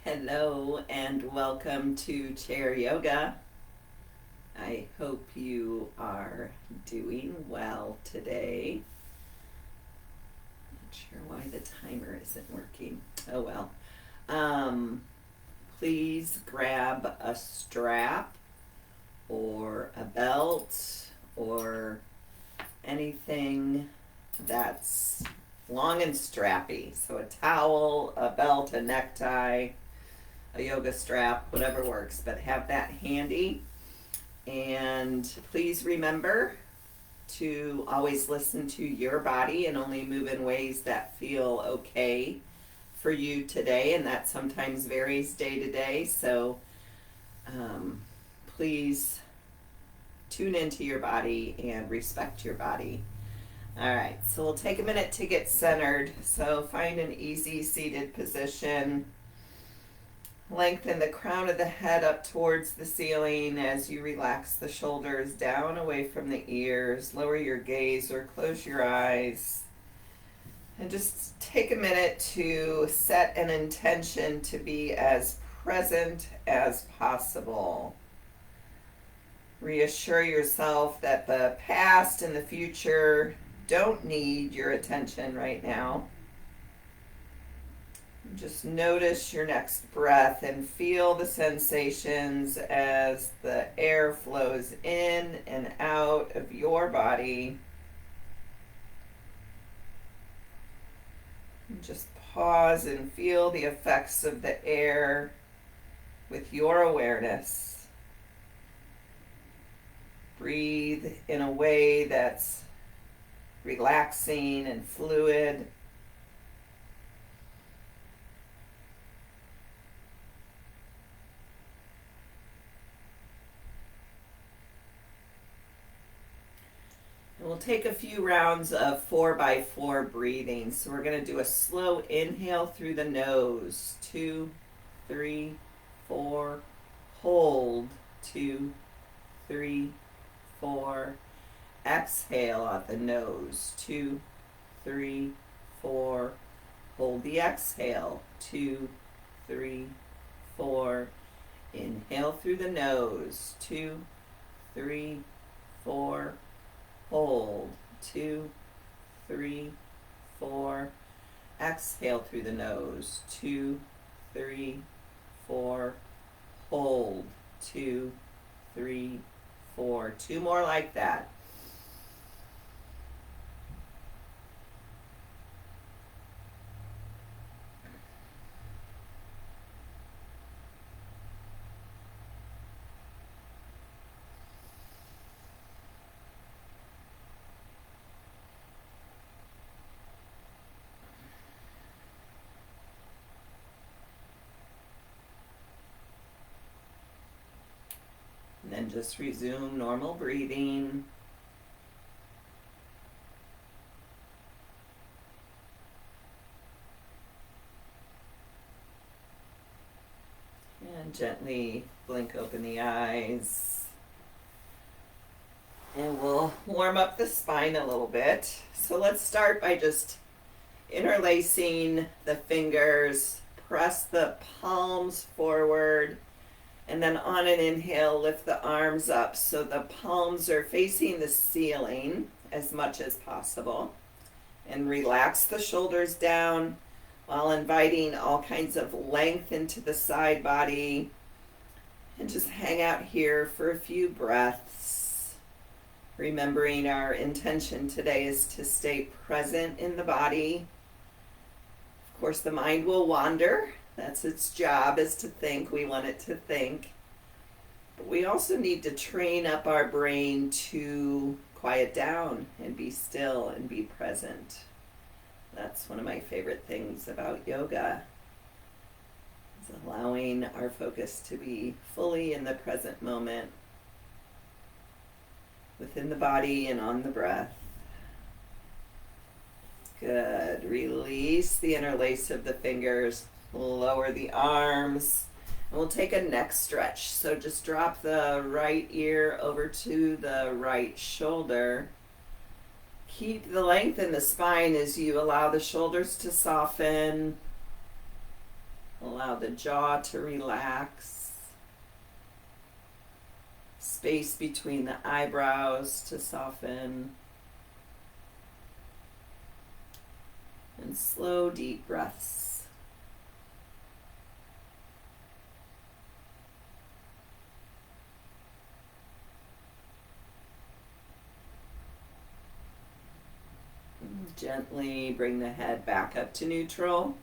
Hello and welcome to Chair Yoga. I hope you are doing well today. Not sure why the timer isn't working. Oh well. Please grab a strap or a belt or anything that's long and strappy. So a towel, a belt, a necktie, a yoga strap, whatever works, but have that handy. And please remember to always listen to your body and only move in ways that feel okay for you today, and that sometimes varies day to day. So please tune into your body and respect your body. All right, so we'll take a minute to get centered. So find an easy seated position. Lengthen the crown of the head up towards the ceiling as you relax the shoulders down away from the ears. Lower your gaze or close your eyes. And just take a minute to set an intention to be as present as possible. Reassure yourself that the past and the future don't need your attention right now. Just notice your next breath and feel the sensations as the air flows in and out of your body. Just pause and feel the effects of the air with your awareness. Breathe in a way that's relaxing and fluid. We'll take a few rounds of 4x4 breathing. So we're going to do a slow inhale through the nose. 2, 3, 4. Hold. 2, 3, 4. Exhale out the nose. 2, 3, 4. Hold the exhale. 2, 3, 4. Inhale through the nose. 2, 3, 4. Hold. 2, 3, 4. Exhale through the nose. 2, 3, 4. Hold. 2, 3, 4. Two more like that. And then just resume normal breathing. And gently blink open the eyes. And we'll warm up the spine a little bit. So let's start by just interlacing the fingers. Press the palms forward. And then on an inhale, lift the arms up so the palms are facing the ceiling as much as possible. And relax the shoulders down while inviting all kinds of length into the side body. And just hang out here for a few breaths. Remembering our intention today is to stay present in the body. Of course, the mind will wander. That's its job, is to think. We want it to think. But we also need to train up our brain to quiet down and be still and be present. That's one of my favorite things about yoga, is allowing our focus to be fully in the present moment, within the body and on the breath. Good. Release the interlace of the fingers. Lower the arms. And we'll take a neck stretch. So just drop the right ear over to the right shoulder. Keep the length in the spine as you allow the shoulders to soften. Allow the jaw to relax. Space between the eyebrows to soften. And slow, deep breaths. Gently bring the head back up to neutral,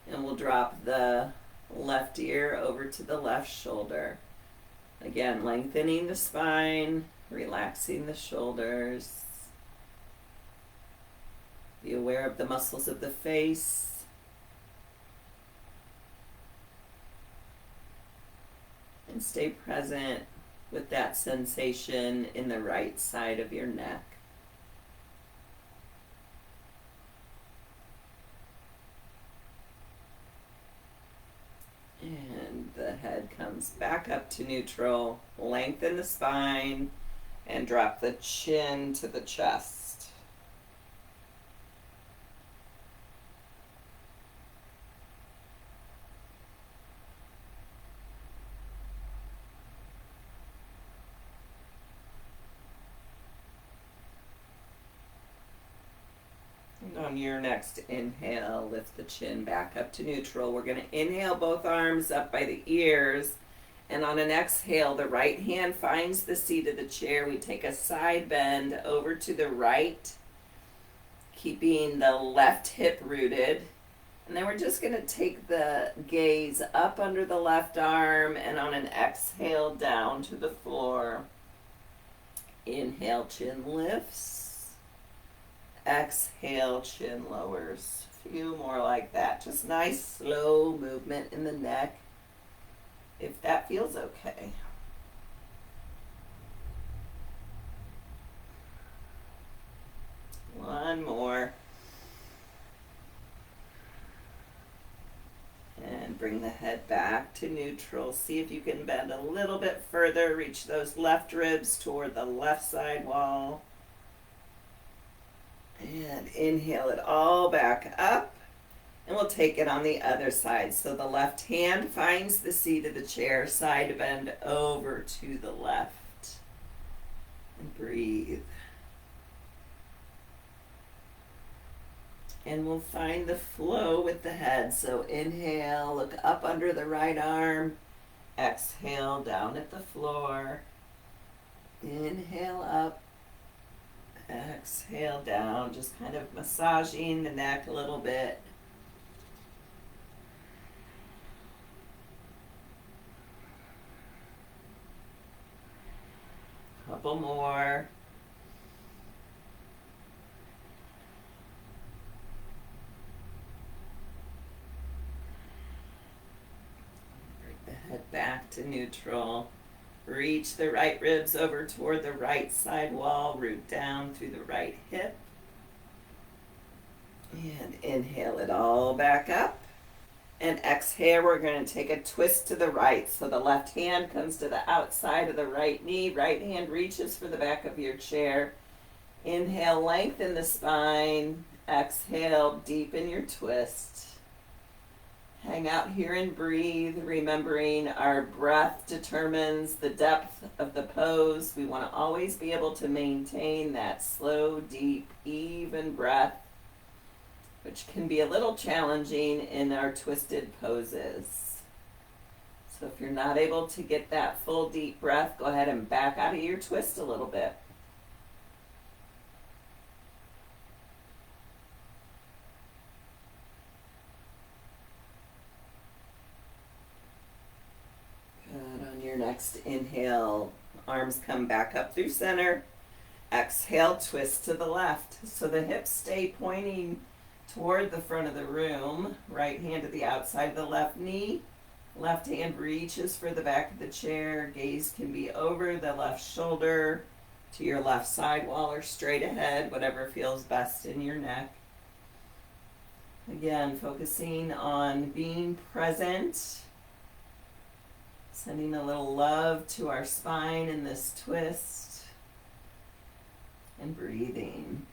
and we'll drop the left ear over to the left shoulder. Again, lengthening the spine, relaxing the shoulders. Be aware of the muscles of the face. And stay present with that sensation in the right side of your neck. And the head comes back up to neutral. Lengthen the spine and drop the chin to the chest. And on your next inhale, lift the chin back up to neutral. We're going to inhale both arms up by the ears. And on an exhale, the right hand finds the seat of the chair. We take a side bend over to the right, keeping the left hip rooted. And then we're just going to take the gaze up under the left arm and on an exhale down to the floor. Inhale, chin lifts. Exhale, chin lowers. A few more like that. Just nice, slow movement in the neck, if that feels okay. One more. And bring the head back to neutral. See if you can bend a little bit further. Reach those left ribs toward the left side wall. And inhale it all back up. And we'll take it on the other side. So the left hand finds the seat of the chair, side bend over to the left. And breathe. And we'll find the flow with the head. So inhale, look up under the right arm. Exhale, down at the floor. Inhale up. Exhale down, just kind of massaging the neck a little bit. Couple more. Bring the head back to neutral. Reach the right ribs over toward the right side wall. Root down through the right hip. And inhale it all back up. And exhale, we're going to take a twist to the right. So the left hand comes to the outside of the right knee. Right hand reaches for the back of your chair. Inhale, lengthen the spine. Exhale, deepen your twist. Hang out here and breathe, remembering our breath determines the depth of the pose. We want to always be able to maintain that slow, deep, even breath, which can be a little challenging in our twisted poses. So if you're not able to get that full, deep breath, go ahead and back out of your twist a little bit. Next inhale, arms come back up through center. Exhale, twist to the left. So the hips stay pointing toward the front of the room. Right hand to the outside of the left knee. Left hand reaches for the back of the chair. Gaze can be over the left shoulder to your left side wall or straight ahead, whatever feels best in your neck. Again, focusing on being present. Sending a little love to our spine in this twist. And breathing.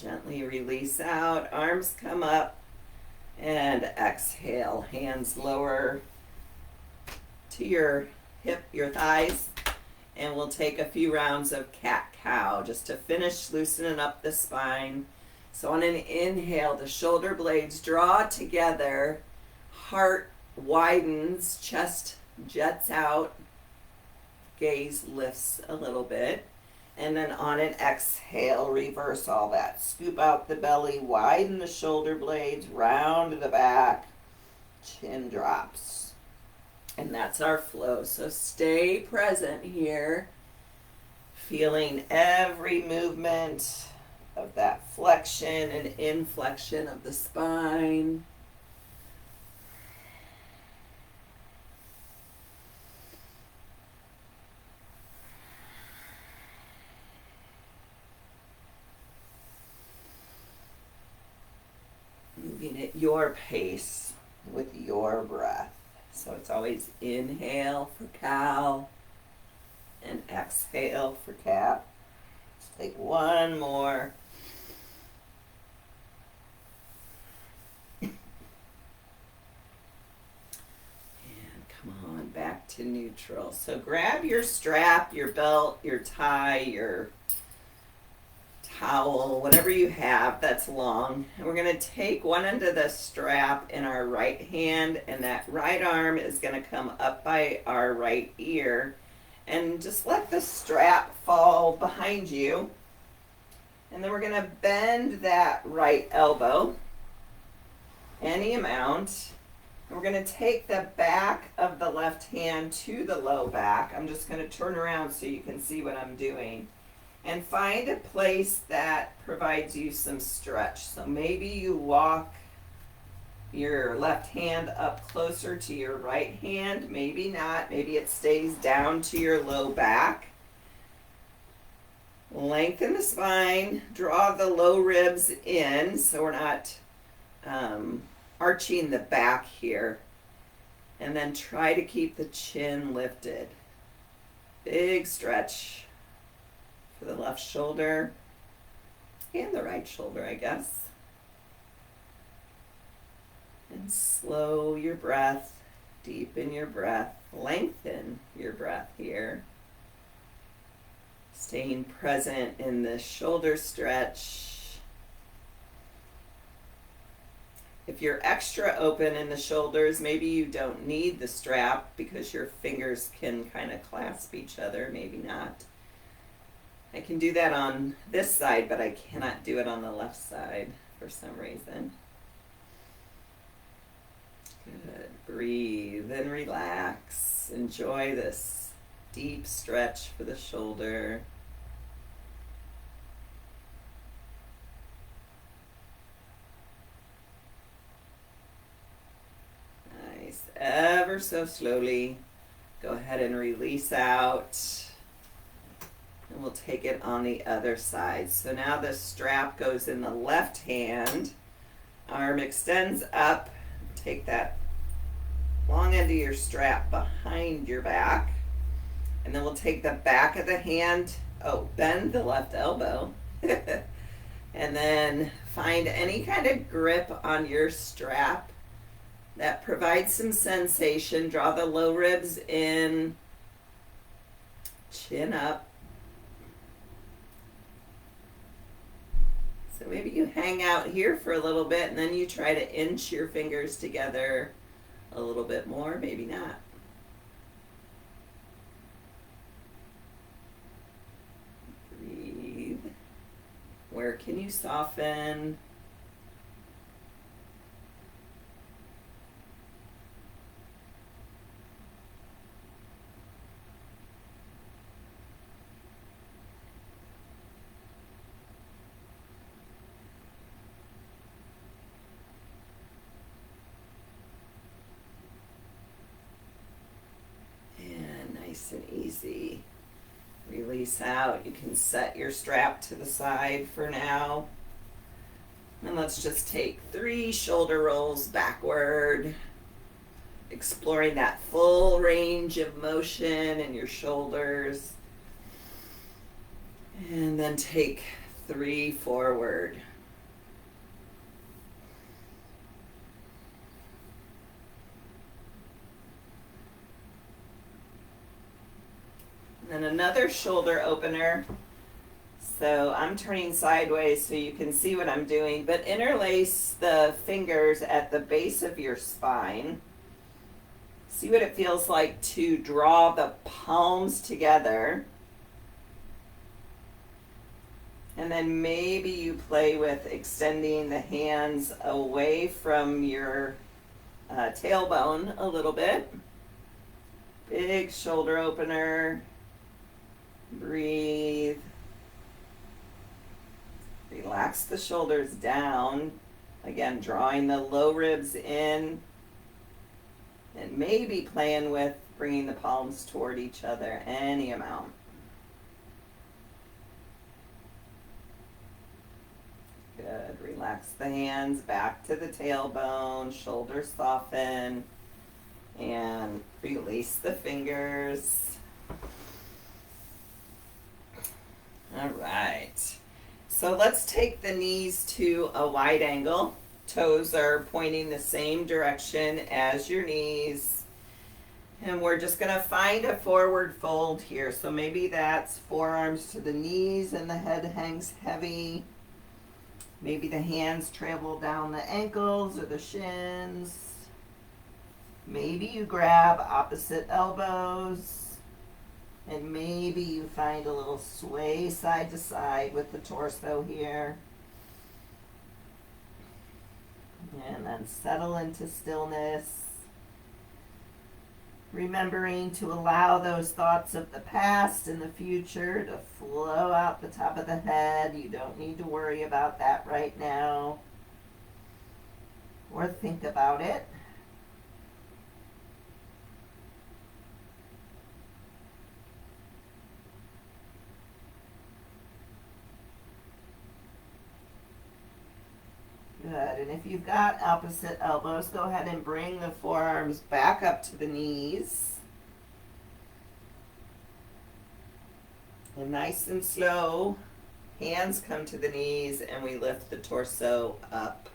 Gently release out, arms come up, and exhale, hands lower to your hip, your thighs, and we'll take a few rounds of cat-cow just to finish loosening up the spine. So on an inhale, the shoulder blades draw together, heart widens, chest jets out, gaze lifts a little bit. And then on an exhale, reverse all that. Scoop out the belly, widen the shoulder blades, round the back, chin drops. And that's our flow. So stay present here, feeling every movement of that flexion and inflection of the spine. Moving at your pace with your breath. So it's always inhale for cow and exhale for cat. Let's take one more. And come on, back to neutral. So grab your strap, your belt, your tie, your towel, whatever you have that's long. And we're going to take one end of the strap in our right hand, and that right arm is going to come up by our right ear. And just let the strap fall behind you. And then we're going to bend that right elbow any amount. And we're going to take the back of the left hand to the low back. I'm just going to turn around so you can see what I'm doing. And find a place that provides you some stretch. So maybe you walk your left hand up closer to your right hand, maybe not. Maybe it stays down to your low back. Lengthen the spine, draw the low ribs in so we're not arching the back here. And then try to keep the chin lifted. Big stretch for the left shoulder and the right shoulder, I guess. And slow your breath, deepen your breath, lengthen your breath here. Staying present in the shoulder stretch. If you're extra open in the shoulders, maybe you don't need the strap because your fingers can kind of clasp each other, maybe not. I can do that on this side, but I cannot do it on the left side for some reason. Good. Breathe and relax. Enjoy this deep stretch for the shoulder. Nice. Ever so slowly, go ahead and release out. And we'll take it on the other side. So now the strap goes in the left hand. Arm extends up. Take that long end of your strap behind your back. And then we'll take the back of the hand. Bend the left elbow. And then find any kind of grip on your strap that provides some sensation. Draw the low ribs in. Chin up. So maybe you hang out here for a little bit and then you try to inch your fingers together a little bit more, maybe not. Breathe. Where can you soften? Nice and easy. Release out. You can set your strap to the side for now. And let's just take 3 shoulder rolls backward, exploring that full range of motion in your shoulders. And then take 3 forward. And then another shoulder opener. So I'm turning sideways so you can see what I'm doing, but interlace the fingers at the base of your spine. See what it feels like to draw the palms together. And then maybe you play with extending the hands away from your tailbone a little bit. Big shoulder opener. Breathe. Relax the shoulders down. Again, drawing the low ribs in. And maybe playing with bringing the palms toward each other, any amount. Good. Relax the hands back to the tailbone, shoulders soften, and release the fingers. All right. So let's take the knees to a wide angle. Toes are pointing the same direction as your knees. And we're just going to find a forward fold here. So maybe that's forearms to the knees and the head hangs heavy. Maybe the hands travel down the ankles or the shins. Maybe you grab opposite elbows. And maybe you find a little sway side to side with the torso here. And then settle into stillness. Remembering to allow those thoughts of the past and the future to flow out the top of the head. You don't need to worry about that right now. Or think about it. Good. And if you've got opposite elbows, go ahead and bring the forearms back up to the knees. And nice and slow, hands come to the knees and we lift the torso up.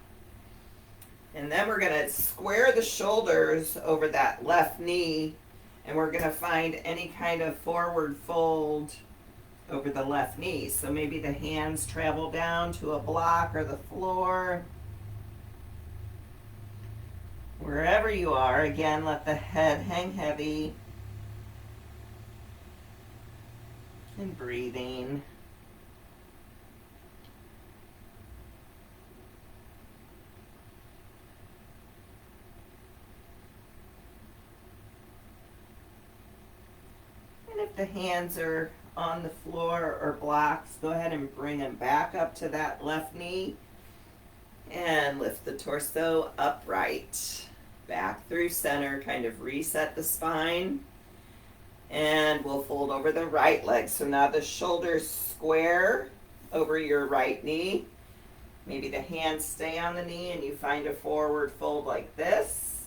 And then we're going to square the shoulders over that left knee, and we're going to find any kind of forward fold over the left knee. So maybe the hands travel down to a block or the floor. Wherever you are, again, let the head hang heavy. And breathing. And if the hands are on the floor or blocks, go ahead and bring them back up to that left knee and lift the torso upright. Back through center, kind of reset the spine. And we'll fold over the right leg. So now the shoulders square over your right knee. Maybe the hands stay on the knee and you find a forward fold like this.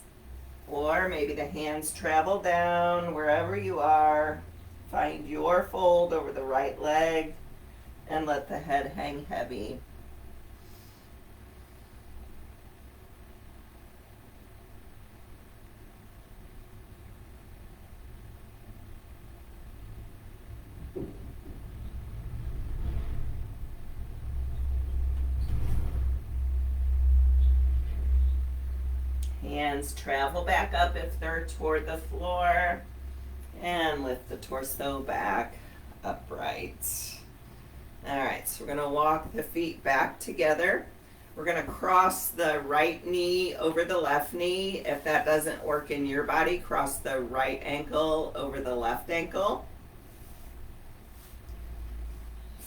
Or maybe the hands travel down wherever you are. Find your fold over the right leg and let the head hang heavy. Hands travel back up if they're toward the floor, and lift the torso back upright. All right, so we're going to walk the feet back together. We're going to cross the right knee over the left knee. If that doesn't work in your body, cross the right ankle over the left ankle.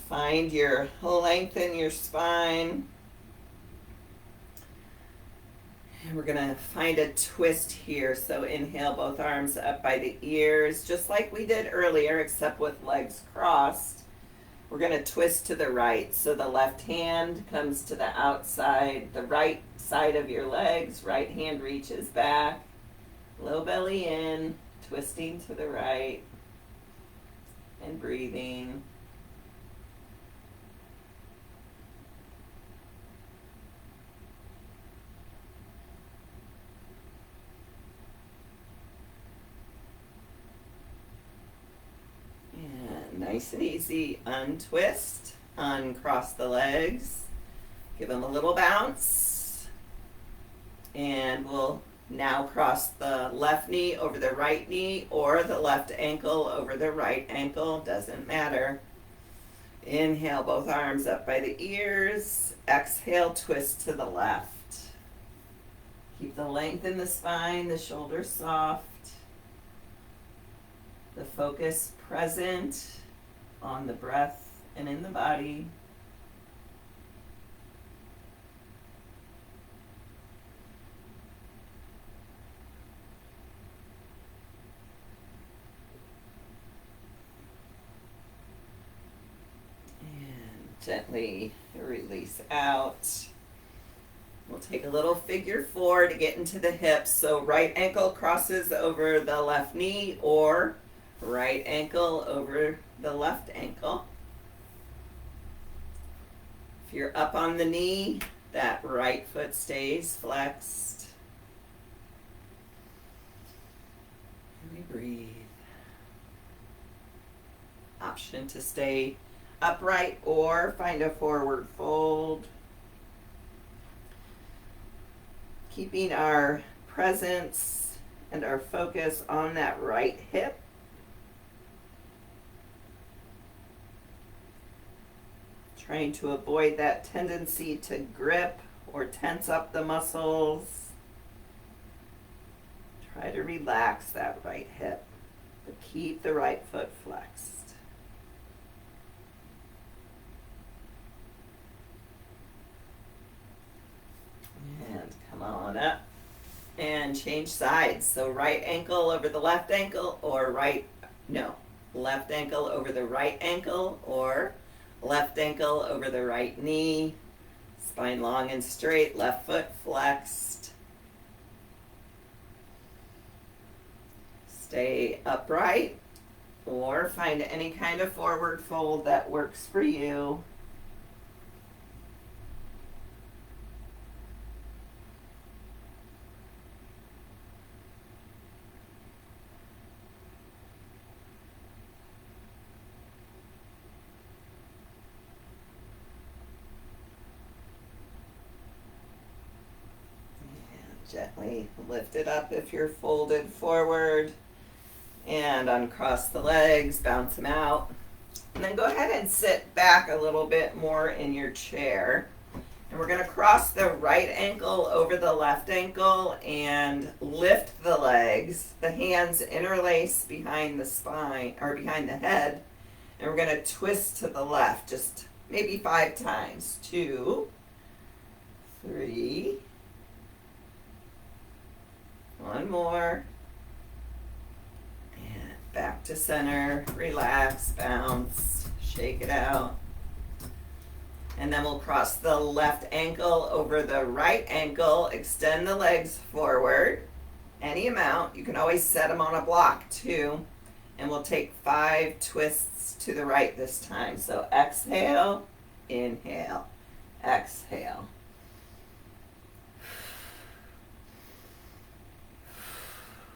Find your length in your spine. And we're going to find a twist here. So inhale, both arms up by the ears, just like we did earlier, except with legs crossed. We're going to twist to the right. So the left hand comes to the outside, the right side of your legs. Right hand reaches back. Low belly in, twisting to the right. And breathing. Nice and easy. Untwist, uncross the legs, give them a little bounce, and we'll now cross the left knee over the right knee or the left ankle over the right ankle, doesn't matter. Inhale, both arms up by the ears. Exhale, twist to the left. Keep the length in the spine, the shoulders soft. The focus present on the breath and in the body. Gently release out. We'll take a little figure four to get into the hips. So right ankle crosses over the left knee or right ankle over the left ankle. If you're up on the knee, that right foot stays flexed. And we breathe. Option to stay upright or find a forward fold. Keeping our presence and our focus on that right hip. Trying to avoid that tendency to grip or tense up the muscles. Try to relax that right hip, but keep the right foot flexed. And come on up and change sides. So right ankle over the left ankle or left ankle over the right ankle or left ankle over the right knee. Spine long and straight, left foot flexed. Stay upright or find any kind of forward fold that works for you. Gently lift it up if you're folded forward and uncross the legs, bounce them out. And then go ahead and sit back a little bit more in your chair. And we're going to cross the right ankle over the left ankle and lift the legs. The hands interlace behind the spine or behind the head. And we're going to twist to the left just maybe 5 times. 2, 3. One more. And back to center. Relax, bounce, shake it out. And then we'll cross the left ankle over the right ankle. Extend the legs forward. Any amount. You can always set them on a block too. And we'll take 5 twists to the right this time. So exhale, inhale, exhale.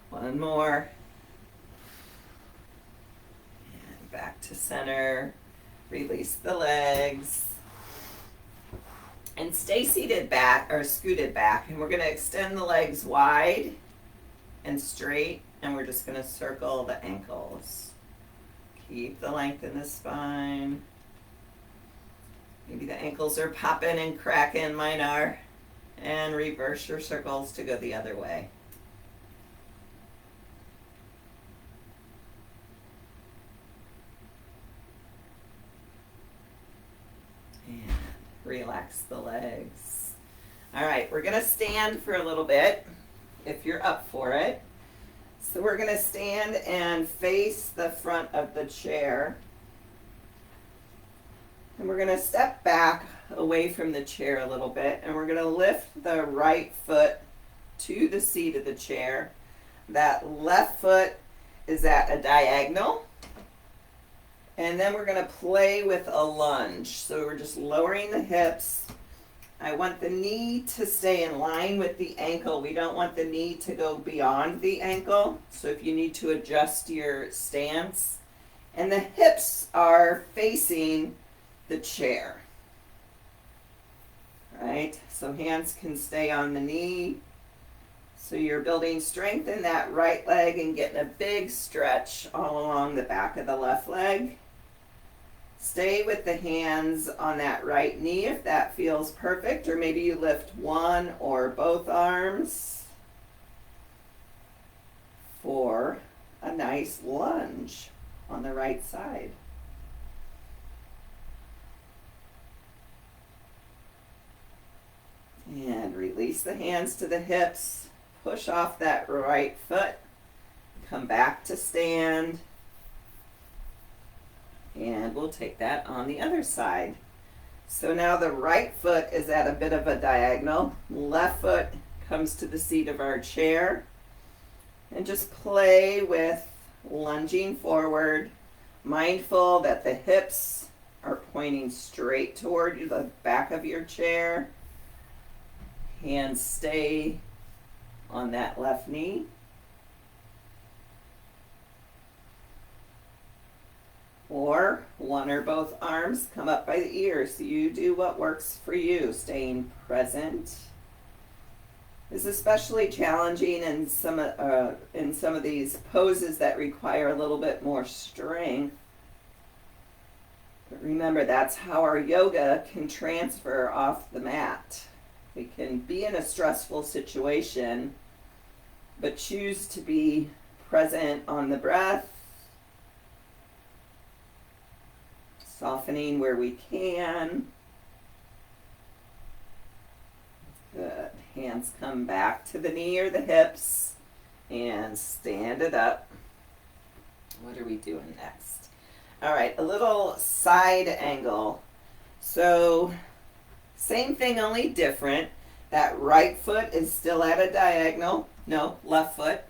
One more. And back to center. Release the legs. And stay seated back or scooted back. And we're going to extend the legs wide and straight. And we're just going to circle the ankles. Keep the length in the spine. Maybe the ankles are popping and cracking. Mine are. And reverse your circles to go the other way. Relax the legs. All right, we're going to stand for a little bit if you're up for it. So we're going to stand and face the front of the chair. And we're going to step back away from the chair a little bit. And we're going to lift the right foot to the seat of the chair. That left foot is at a diagonal. And then we're going to play with a lunge. So we're just lowering the hips. I want the knee to stay in line with the ankle. We don't want the knee to go beyond the ankle. So if you need to adjust your stance, And the hips are facing the chair. Right? So hands can stay on the knee. So you're building strength in that right leg and getting a big stretch all along the back of the left leg. Stay with the hands on that right knee if that feels perfect, or maybe you lift one or both arms for a nice lunge on the right side. And release the hands to the hips. Push off that right foot. Come back to stand. And we'll take that on the other side. So now the right foot is at a bit of a diagonal. Left foot comes to the seat of our chair. And just play with lunging forward, mindful that the hips are pointing straight toward the back of your chair. Hands stay on that left knee. Or one or both arms come up by the ears. So you do what works for you. Staying present is especially challenging in some of these poses that require a little bit more strength. But remember, that's how our yoga can transfer off the mat. We can be in a stressful situation, but choose to be present on the breath, softening where we can. Good. Hands come back to the knee or the hips and stand it up. What are we doing next? All right, a little side angle. So same thing, only different. That right foot is still at a diagonal. No, left foot.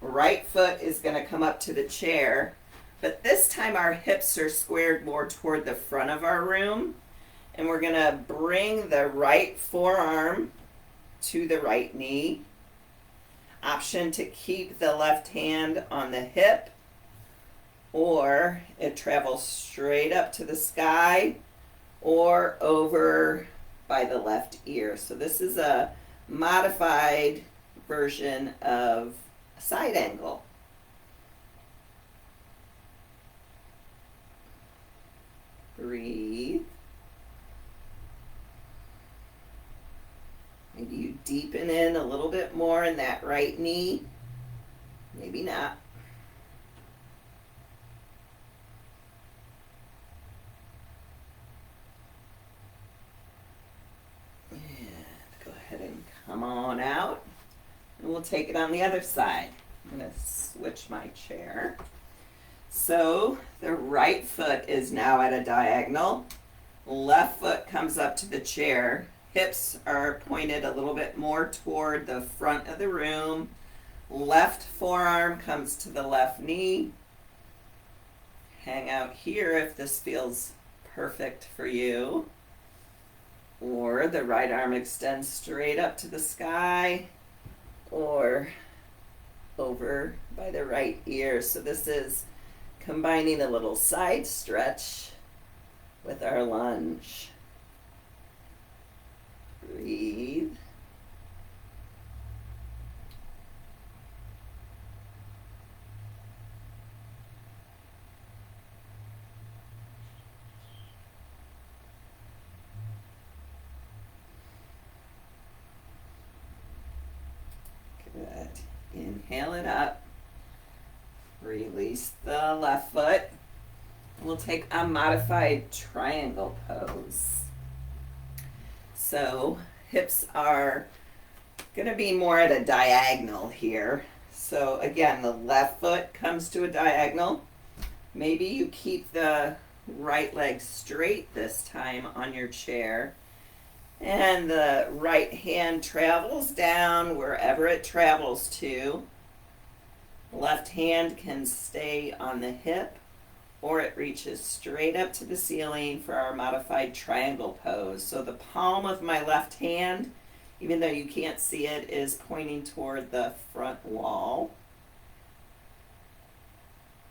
Right foot is going to come up to the chair. But this time our hips are squared more toward the front of our room. And we're going to bring the right forearm to the right knee. Option to keep the left hand on the hip, or it travels straight up to the sky or over by the left ear. So this is a modified version of a side angle. Breathe. Maybe you deepen in a little bit more in that right knee. Maybe not. And go ahead and come on out. And we'll take it on the other side. I'm going to switch my chair. So the right foot is now at a diagonal. Left foot comes up to the chair. Hips are pointed a little bit more toward the front of the room. Left forearm comes to the left knee. Hang out here if this feels perfect for you. Or the right arm extends straight up to the sky, or over by the right ear. So this is combining a little side stretch with our lunge. Breathe. Good. Inhale it up. Release the left foot. We'll take a modified triangle pose. So hips are going to be more at a diagonal here. So again, the left foot comes to a diagonal. Maybe you keep the right leg straight this time on your chair. And the right hand travels down wherever it travels to. Left hand can stay on the hip, or it reaches straight up to the ceiling for our modified triangle pose. So the palm of my left hand, even though you can't see it, is pointing toward the front wall.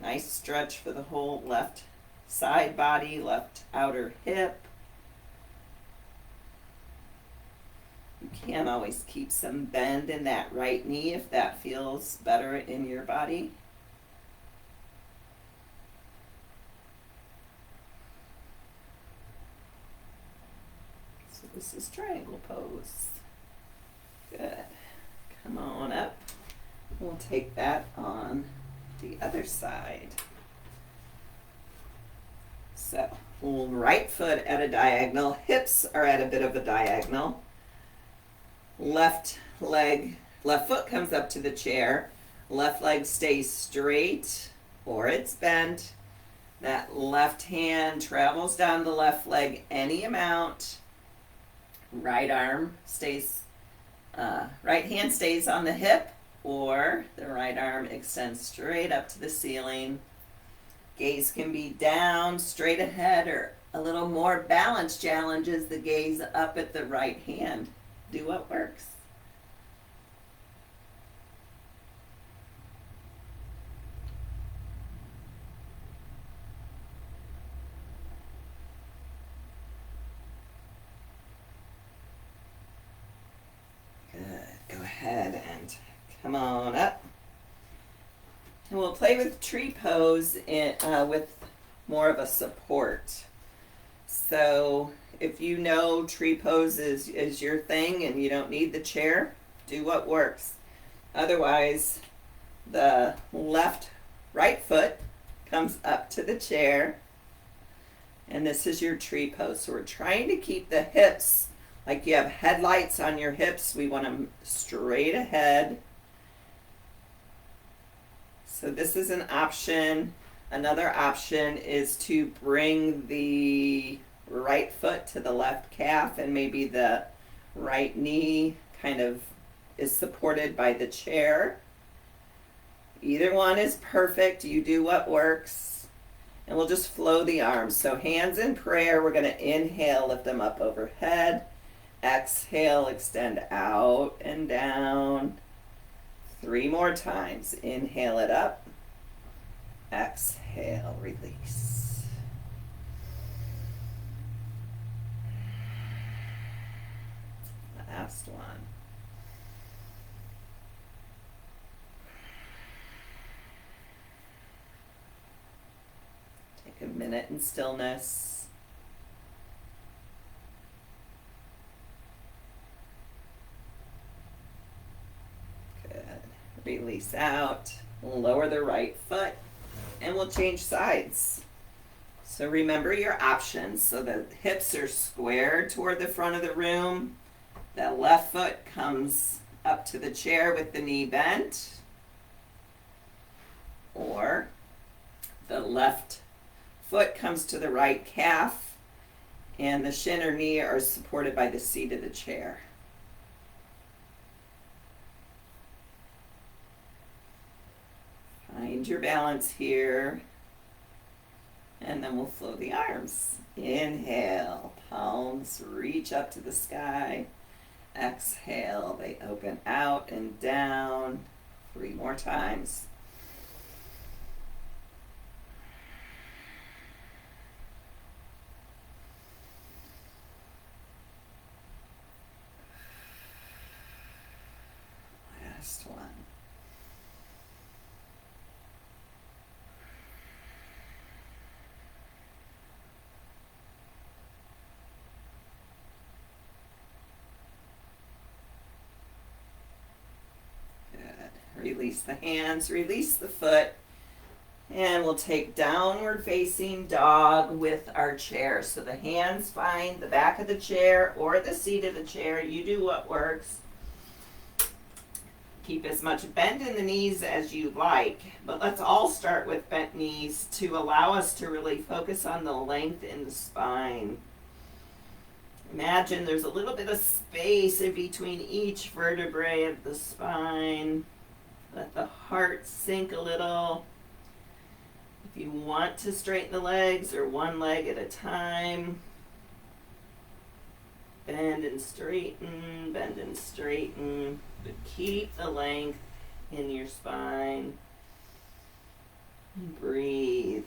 Nice stretch for the whole left side body, left outer hip. You can always keep some bend in that right knee if that feels better in your body. So this is triangle pose. Good. Come on up. We'll take that on the other side. So, right foot at a diagonal, hips are at a bit of a diagonal. Left foot comes up to the chair. Left leg stays straight or it's bent. That left hand travels down the left leg any amount. Right hand stays on the hip, or the right arm extends straight up to the ceiling. Gaze can be down, straight ahead, or a little more balance challenges the gaze up at the right hand. Do what works. Good. Go ahead and come on up. And we'll play with tree pose with more of a support. So if you know tree pose is your thing and you don't need the chair, do what works. Otherwise, the right foot comes up to the chair, and this is your tree pose. So we're trying to keep the hips, like you have headlights on your hips, we want them straight ahead. So this is an option. Another option is to bring the right foot to the left calf, and maybe the right knee kind of is supported by the chair. Either one is perfect. You do what works. And we'll just flow the arms. So hands in prayer. We're going to inhale, lift them up overhead. Exhale, extend out and down. 3 more times. Inhale it up. Exhale, release. Last one. Take a minute in stillness. Good. Release out. Lower the right foot. And we'll change sides. So remember your options. So the hips are squared toward the front of the room. The left foot comes up to the chair with the knee bent. Or the left foot comes to the right calf and the shin or knee are supported by the seat of the chair. Find your balance here. And then we'll flow the arms. Inhale, palms reach up to the sky. Exhale, they open out and down. 3 more times. Last one. Release the hands, release the foot, and we'll take downward facing dog with our chair. So the hands find the back of the chair or the seat of the chair. You do what works. Keep as much bend in the knees as you like, but let's all start with bent knees to allow us to really focus on the length in the spine. Imagine there's a little bit of space in between each vertebrae of the spine. Let the heart sink a little. If you want to straighten the legs or one leg at a time, bend and straighten, but keep the length in your spine. And breathe.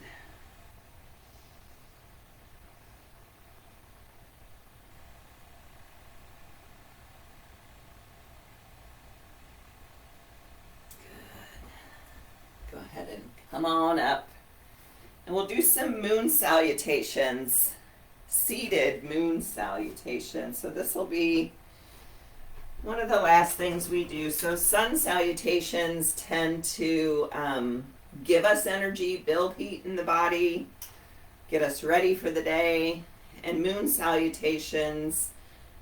Go ahead and come on up. And we'll do some moon salutations, seated moon salutations. So this will be one of the last things we do. So sun salutations tend to give us energy, build heat in the body, get us ready for the day. And moon salutations,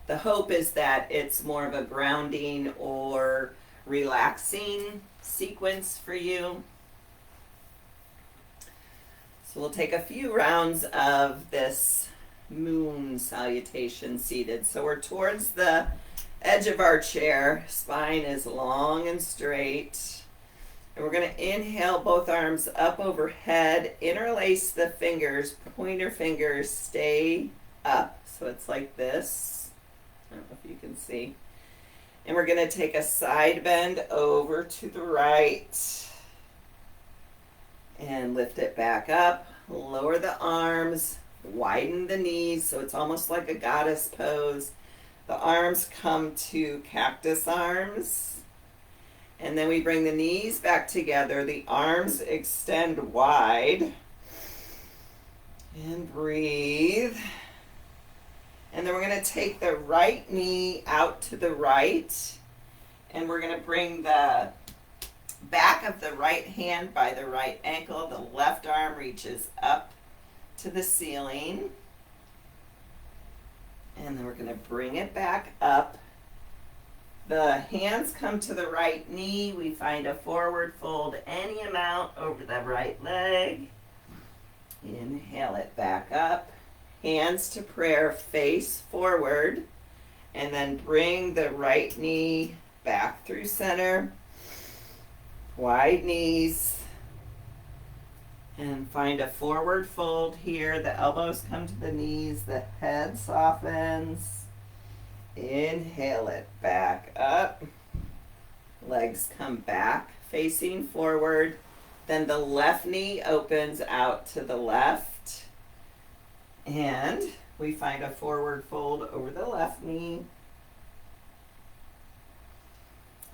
the hope is that it's more of a grounding or relaxing sequence for you. So we'll take a few rounds of this moon salutation seated. So we're towards the edge of our chair. Spine is long and straight. And we're going to inhale both arms up overhead. Interlace the fingers. Pointer fingers stay up. So it's like this. I don't know if you can see. And we're going to take a side bend over to the right. And lift it back up, lower the arms, widen the knees, so it's almost like a goddess pose. The arms come to cactus arms, and then we bring the knees back together, the arms extend wide, and breathe. And then we're going to take the right knee out to the right, and we're going to bring the back of the right hand by the right ankle. The left arm reaches up to the ceiling. And then we're going to bring it back up. The hands come to the right knee. We find a forward fold any amount over the right leg. Inhale it back up. Hands to prayer, face forward. And then bring the right knee back through center. Wide knees, and find a forward fold here. The elbows come to the knees, the head softens. Inhale it back up. Legs come back facing forward. Then the left knee opens out to the left. And we find a forward fold over the left knee.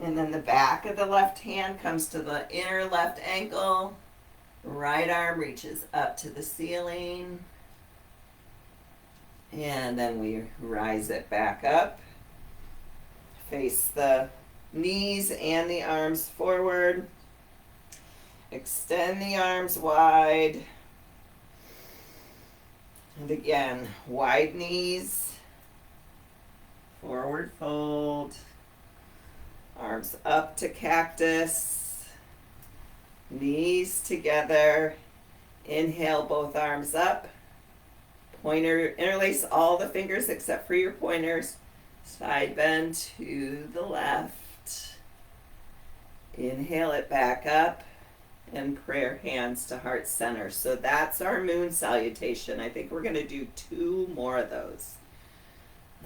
And then the back of the left hand comes to the inner left ankle. Right arm reaches up to the ceiling. And then we rise it back up. Face the knees and the arms forward. Extend the arms wide. And again, wide knees. Forward fold. Arms up to cactus, knees together. Inhale, both arms up. Pointer, interlace all the fingers except for your pointers. Side bend to the left. Inhale it back up. And prayer hands to heart center. So that's our moon salutation. I think we're going to do 2 more of those.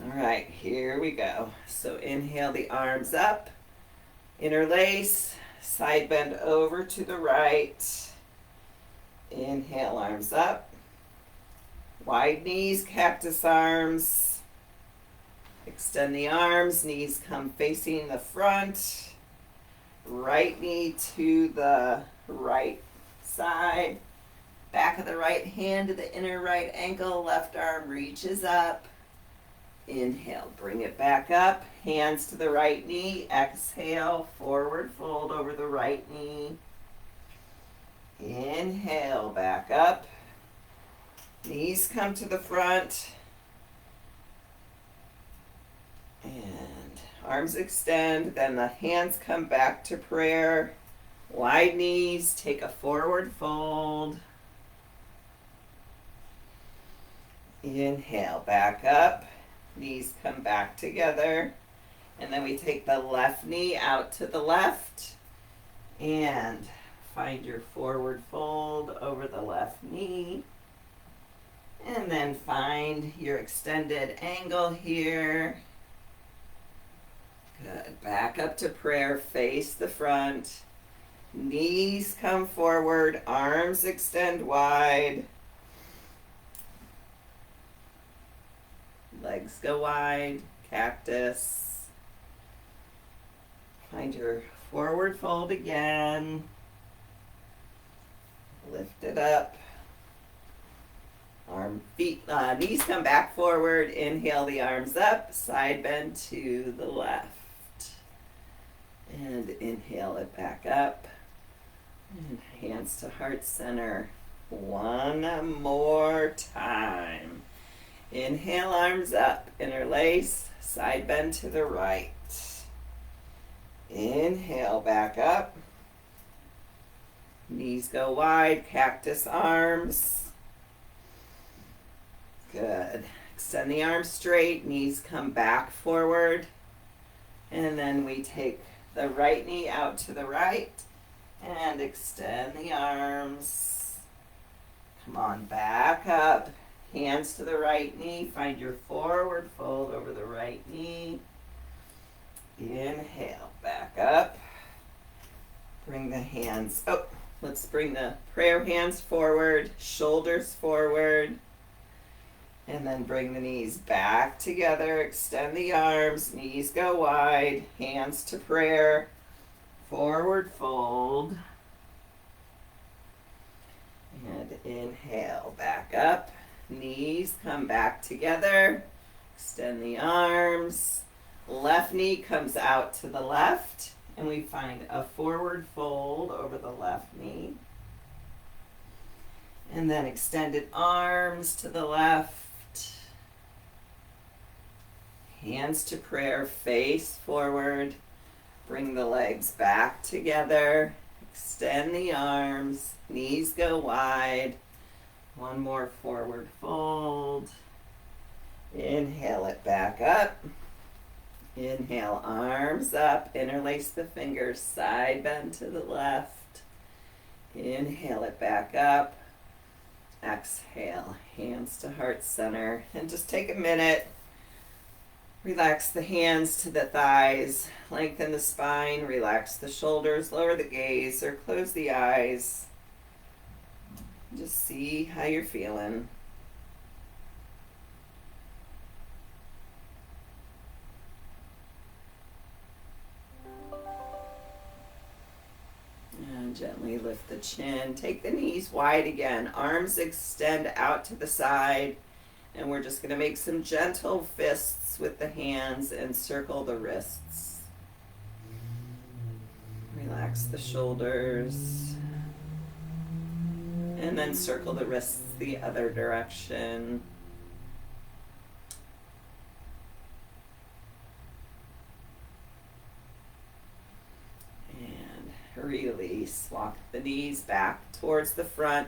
All right, here we go. So inhale the arms up. Interlace, side bend over to the right. Inhale, arms up. Wide knees, cactus arms. Extend the arms, knees come facing the front. Right knee to the right side. Back of the right hand to the inner right ankle. Left arm reaches up. Inhale, bring it back up. Hands to the right knee. Exhale, forward fold over the right knee. Inhale, back up. Knees come to the front. And arms extend. Then the hands come back to prayer. Wide knees, take a forward fold. Inhale, back up. Knees come back together. And then we take the left knee out to the left. And find your forward fold over the left knee. And then find your extended angle here. Good. Back up to prayer. Face the front. Knees come forward, arms extend wide. Legs go wide, cactus. Find your forward fold again. Lift it up. Knees come back forward. Inhale the arms up. Side bend to the left. And inhale it back up. And hands to heart center. One more time. Inhale, arms up. Interlace. Side bend to the right. Inhale, back up. Knees go wide. Cactus arms. Good. Extend the arms straight, knees come back forward. And then we take the right knee out to the right and extend the arms. Come on, back up. Hands to the right knee. Find your forward fold over the right knee. Inhale, back up. Bring the hands, let's bring the prayer hands forward, shoulders forward. And then bring the knees back together, extend the arms, knees go wide, hands to prayer, forward fold. And inhale, back up, knees come back together, extend the arms, left knee comes out to the left, and we find a forward fold over the left knee. And then extended arms to the left. Hands to prayer, face forward. Bring the legs back together. Extend the arms. Knees go wide. One more forward fold. Inhale it back up. Inhale, arms up. Interlace the fingers. Side bend to the left. Inhale it back up. Exhale, hands to heart center. And just take a minute. Relax the hands to the thighs, lengthen the spine, relax the shoulders, lower the gaze or close the eyes. Just see how you're feeling. And gently lift the chin, take the knees wide again, arms extend out to the side. And we're just going to make some gentle fists with the hands and circle the wrists. Relax the shoulders. And then circle the wrists the other direction. And release. Walk the knees back towards the front.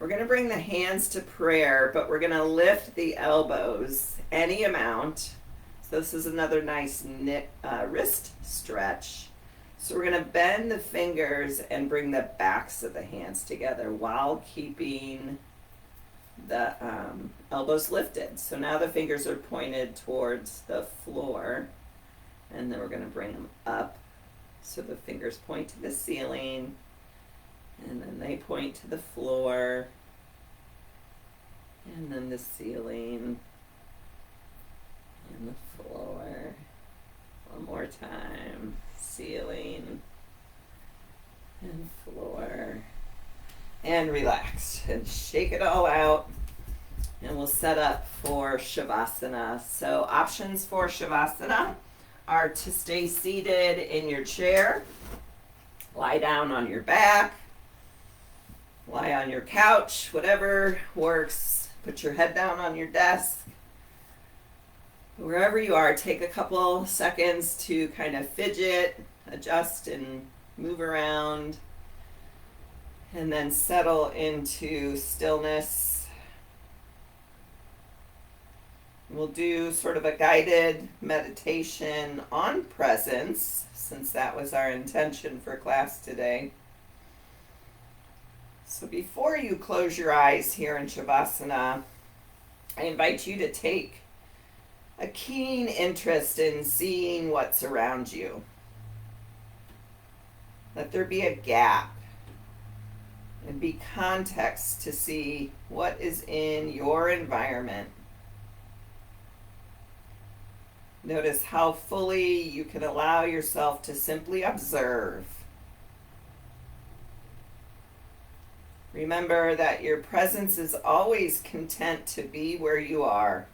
We're going to bring the hands to prayer, but we're going to lift the elbows any amount. So this is another nice wrist stretch. So we're going to bend the fingers and bring the backs of the hands together while keeping the elbows lifted. So now the fingers are pointed towards the floor, and then we're going to bring them up. So the fingers point to the ceiling. And then they point to the floor, and then the ceiling, and the floor. One more time. Ceiling, and floor. And relax, and shake it all out. And we'll set up for Savasana. So options for Savasana are to stay seated in your chair, lie down on your back, lie on your couch, whatever works. Put your head down on your desk. Wherever you are, take a couple seconds to kind of fidget, adjust, and move around. And then settle into stillness. We'll do sort of a guided meditation on presence, since that was our intention for class today. So before you close your eyes here in Savasana, I invite you to take a keen interest in seeing what's around you. Let there be a gap and be context to see what is in your environment. Notice how fully you can allow yourself to simply observe. Remember that your presence is always content to be where you are.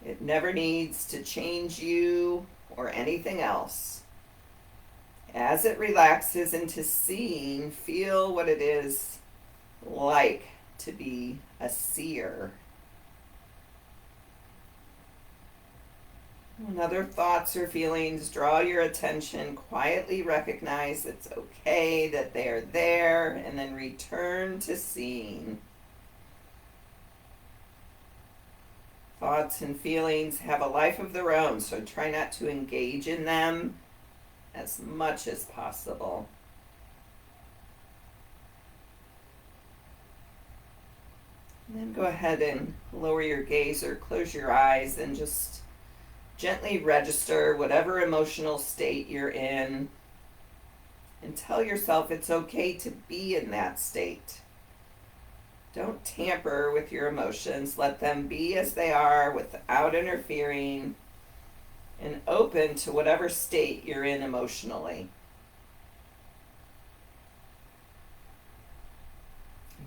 It never needs to change you or anything else. As it relaxes into seeing, feel what it is like to be a seer. When other thoughts or feelings draw your attention, quietly recognize it's okay that they are there, and then return to seeing. Thoughts and feelings have a life of their own, so try not to engage in them as much as possible. And then go ahead and lower your gaze or close your eyes and just gently register whatever emotional state you're in and tell yourself it's okay to be in that state. Don't tamper with your emotions. Let them be as they are without interfering, and open to whatever state you're in emotionally.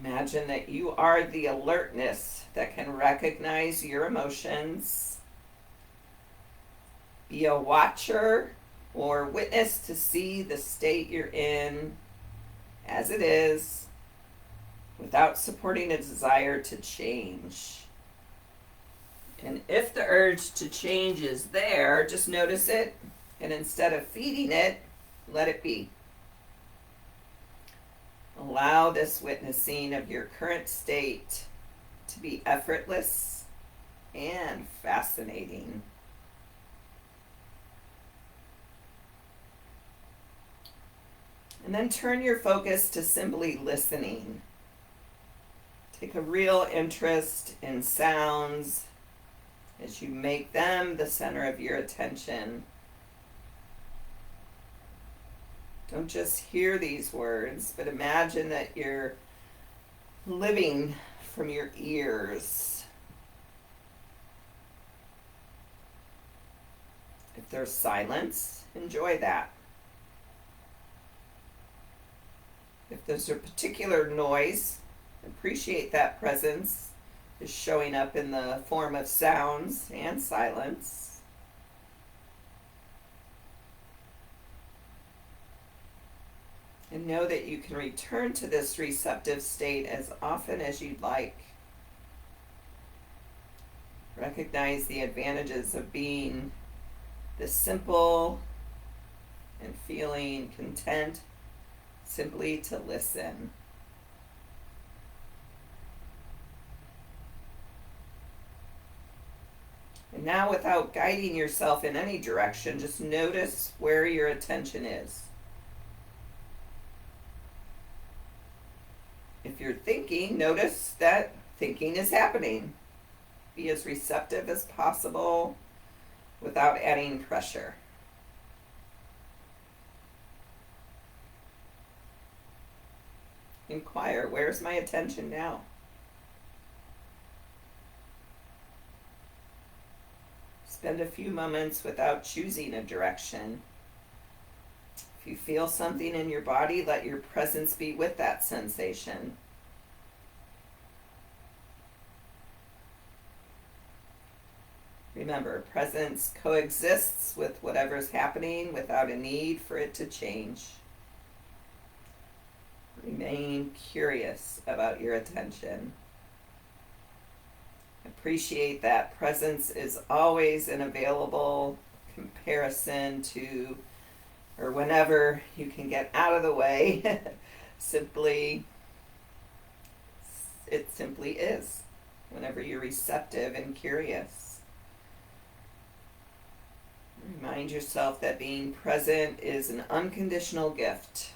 Imagine that you are the alertness that can recognize your emotions. Be a watcher or witness to see the state you're in as it is, without supporting a desire to change. And if the urge to change is there, just notice it, and instead of feeding it, let it be. Allow this witnessing of your current state to be effortless and fascinating. And then turn your focus to simply listening. Take a real interest in sounds as you make them the center of your attention. Don't just hear these words, but imagine that you're living from your ears. If there's silence, enjoy that. If there's a particular noise, appreciate that presence is showing up in the form of sounds and silence. And know that you can return to this receptive state as often as you'd like. Recognize the advantages of being this simple and feeling content simply to listen. And now, without guiding yourself in any direction, just notice where your attention is. If you're thinking, notice that thinking is happening. Be as receptive as possible without adding pressure. Inquire, where's my attention now? Spend a few moments without choosing a direction. If you feel something in your body, let your presence be with that sensation. Remember, presence coexists with whatever's happening without a need for it to change. Remain curious about your attention. Appreciate that presence is always an available comparison to, or whenever you can get out of the way, it simply is, whenever you're receptive and curious. Remind yourself that being present is an unconditional gift,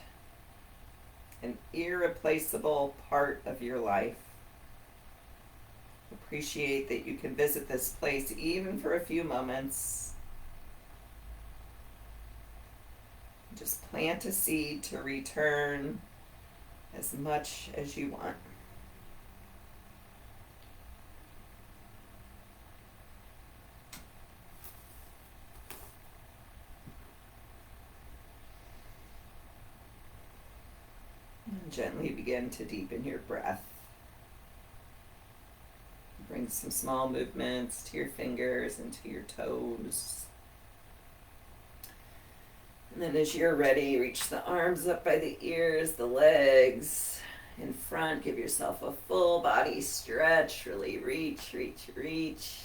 an irreplaceable part of your life. Appreciate that you can visit this place even for a few moments. Just plant a seed to return as much as you want. And gently begin to deepen your breath. Bring some small movements to your fingers and to your toes. And then as you're ready, reach the arms up by the ears, the legs in front. Give yourself a full body stretch. Really reach, reach, reach.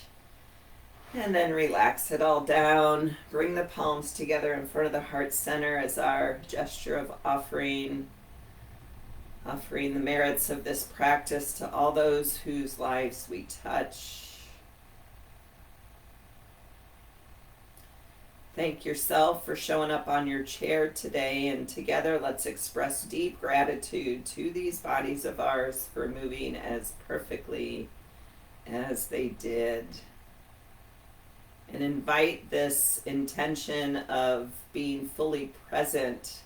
And then relax it all down. Bring the palms together in front of the heart center as our gesture of offering the merits of this practice to all those whose lives we touch. Thank yourself for showing up on your chair today, and together let's express deep gratitude to these bodies of ours for moving as perfectly as they did. And invite this intention of being fully present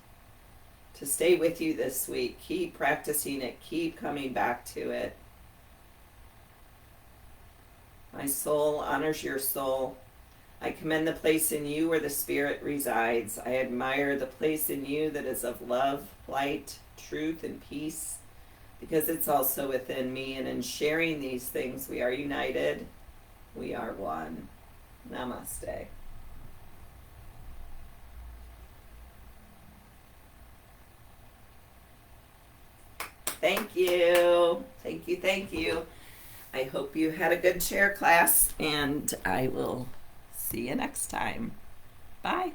to stay with you this week. Keep practicing it. Keep coming back to it. My soul honors your soul. I commend the place in you where the Spirit resides. I admire the place in you that is of love, light, truth, and peace, because it's also within me. And in sharing these things, we are united. We are one. Namaste. Thank you. Thank you. Thank you. I hope you had a good chair class, and I will see you next time. Bye.